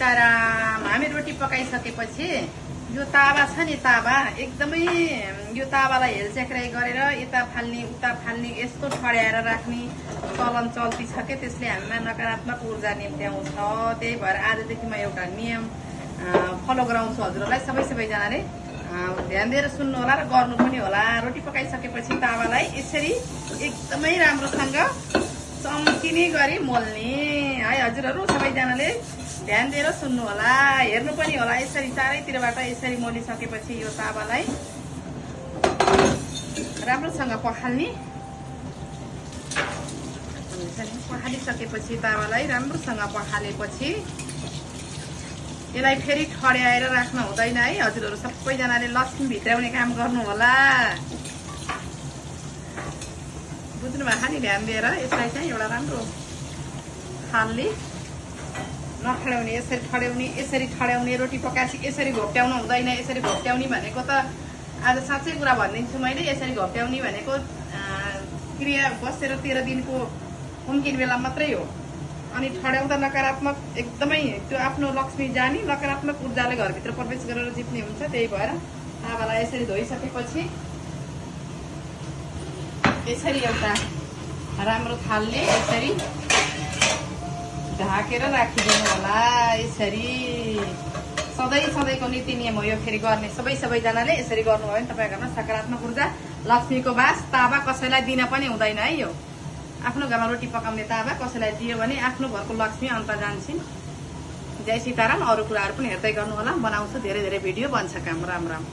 सीताराम। हामी रोटी पकाइसकेपछि यो तावा छ नि, तावा एकदमै यो तावालाई हेलचेक्राइ गरेर यता फाल्ने उता फाल्ने यस्तो ठड्याएर राख्ने चलन चल्ती छ के, त्यसले हामीमा नकारात्मक ऊर्जा निम्त्याउँछ। त्यही भएर आजदेखि म एउटा नियम फलो गराउँछु हजुरहरूलाई। सबैजनाले ध्यान दिएर सुन्नु होला र गर्नु पनि होला। रोटी पकाइसकेपछि तावालाई यसरी एकदमै राम्रोसँग चम्किने गरी मोल्ने है हजुरहरू। सबैजनाले ध्यान दिएर सुन्नु होला, हेर्नु पनि होला। यसरी चारैतिरबाट यसरी मोलिसकेपछि यो तावालाई राम्रोसँग पखाल्ने। पखालिसकेपछि तावालाई राम्रोसँग पखालेपछि यसलाई फेरि ठड्याएर राख्न हुँदैन है हजुरहरू। सबैजनाले लसुन भित्राउने काम गर्नु होला, बुझ्नु भएको नि। ध्यान दिएर यसलाई चाहिँ एउटा राम्रो खालले नठड्याउने, यसरी ठड्याउने, यसरी ठड्याउने। रोटी पकाएपछि यसरी घोप्ट्याउनु हुँदैन। यसरी घोप्ट्याउने भनेको त आज साँच्चै कुरा भनिदिन्छु मैले। यसरी घोप्ट्याउने भनेको क्रिया बसेर 13 दिनको उम्किने बेला मात्रै हो। अनि ठड्याउँदा नकारात्मक एकदमै त्यो आफ्नो लक्ष्मी जाने नकारात्मक ऊर्जाले घरभित्र प्रवेश गरेर जित्ने हुन्छ। त्यही भएर तावालाई यसरी धोइसकेपछि यसरी एउटा राम्रो थालले यसरी ढाकेर राखिदिनु होला। यसरी सधैँको नीति नियम हो यो। फेरि गर्ने सबैजनाले यसरी गर्नुभयो भने तपाईँको घरमा सकारात्मक ऊर्जा, लक्ष्मीको बास। तावा कसैलाई दिन पनि हुँदैन है। यो आफ्नो घरमा रोटी पकाउने तावा कसैलाई दियो भने आफ्नो घरको लक्ष्मी अन्त जान्छन्। जय सीताराम। अरू कुराहरू पनि हेर्दै गर्नु होला, बनाउँछु धेरै भिडियो, बन्छ काम। राम राम।